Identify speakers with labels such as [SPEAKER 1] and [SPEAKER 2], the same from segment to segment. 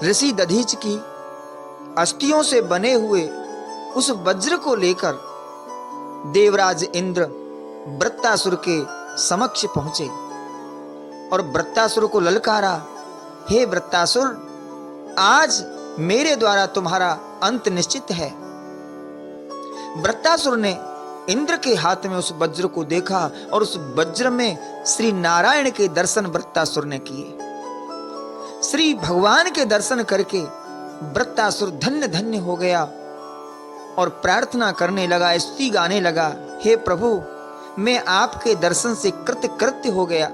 [SPEAKER 1] ऋषि दधीच की अस्थियों से बने हुए उस वज्र को लेकर देवराज इंद्र वृत्तासुर के समक्ष पहुंचे और वृत्तासुर को ललकारा, हे वृत्तासुर, आज मेरे द्वारा तुम्हारा अंत निश्चित है। वृत्तासुर ने इंद्र के हाथ में उस वज्र को देखा और उस वज्र में श्री नारायण के दर्शन वृत्तासुर ने किए। श्री भगवान के दर्शन करके वृत्तासुर धन्य धन्य हो गया और प्रार्थना करने लगा, स्तुति गाने लगा, हे प्रभु, मैं आपके दर्शन से कृत्य कृत्य हो गया।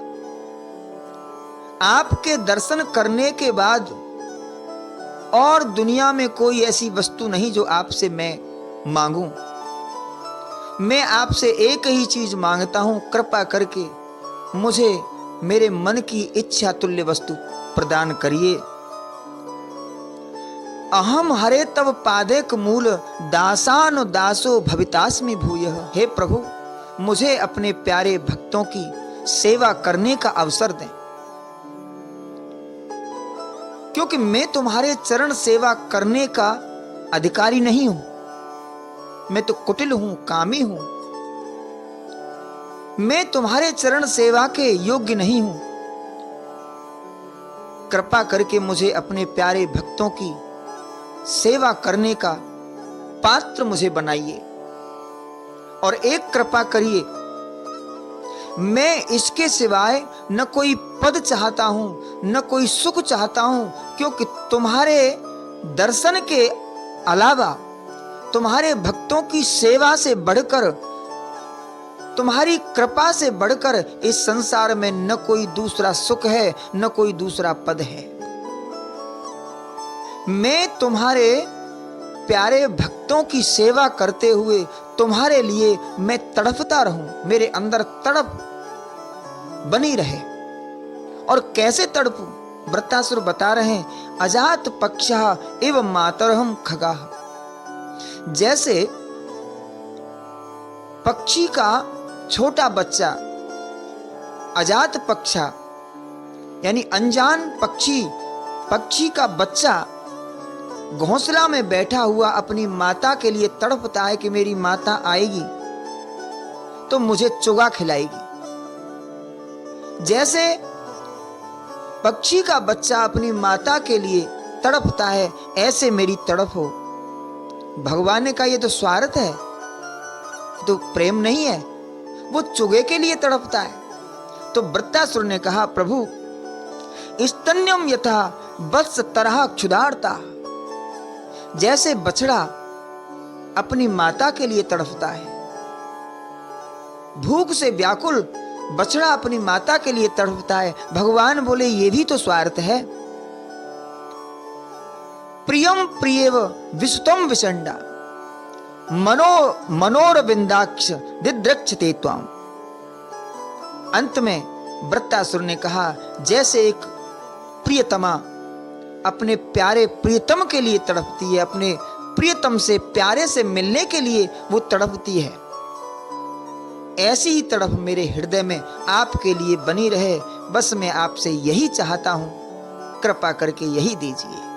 [SPEAKER 1] आपके दर्शन करने के बाद और दुनिया में कोई ऐसी वस्तु नहीं जो आपसे मैं मांगूं। मैं आपसे एक ही चीज मांगता हूं, कृपा करके मुझे मेरे मन की इच्छा तुल्य वस्तु प्रदान करिए। अहम हरे तव पादेक मूल दासानु दासो भवितास्मि भूयः। हे प्रभु, मुझे अपने प्यारे भक्तों की सेवा करने का अवसर दें, क्योंकि मैं तुम्हारे चरण सेवा करने का अधिकारी नहीं हूं। मैं तो कुटिल हूं, कामी हूं। मैं तुम्हारे चरण सेवा के योग्य नहीं हूं। कृपा करके मुझे अपने प्यारे भक्तों की सेवा करने का पात्र मुझे बनाइए और एक कृपा करिए, मैं इसके सिवाय न कोई पद चाहता हूं, न कोई सुख चाहता हूं, क्योंकि तुम्हारे दर्शन के अलावा तुम्हारे भक्तों की सेवा से बढ़कर, तुम्हारी कृपा से बढ़कर इस संसार में न कोई दूसरा सुख है, न कोई दूसरा पद है। मैं तुम्हारे प्यारे भक्तों की सेवा करते हुए तुम्हारे लिए मैं तड़पता रहूं, मेरे अंदर तड़प बनी रहे। और कैसे तड़पूं? वृत्तासुर बता रहे हैं, अजात पक्षः एवं मातरहम खगाः। जैसे पक्षी का छोटा बच्चा, अजात पक्षा यानी अनजान पक्षी, पक्षी का बच्चा घोंसला में बैठा हुआ अपनी माता के लिए तड़पता है कि मेरी माता आएगी तो मुझे चुगा खिलाएगी। जैसे पक्षी का बच्चा अपनी माता के लिए तड़पता है, ऐसे मेरी तड़प हो। भगवान ने कहा ये तो स्वार्थ है, तो प्रेम नहीं है, वो चुगे के लिए तड़पता है। तो वृत्तासुर ने कहा, प्रभु, स्तन्यम यथा वत्स तरह क्षुधार्ता। जैसे बछड़ा अपनी माता के लिए तड़पता है, भूख से व्याकुल बछड़ा अपनी माता के लिए तड़पता है। भगवान बोले ये भी तो स्वार्थ है। प्रियम प्रियव विसुतम विषंडा मनोरविंदाक्ष दिद्रक्षते त्वाम। अंत में वृत्तासुर ने कहा, जैसे एक प्रियतमा अपने प्यारे प्रियतम के लिए तड़पती है, अपने प्रियतम से प्यारे से मिलने के लिए वो तड़पती है, ऐसी ही तड़प मेरे हृदय में आपके लिए बनी रहे। बस मैं आपसे यही चाहता हूं, कृपा करके यही दीजिए।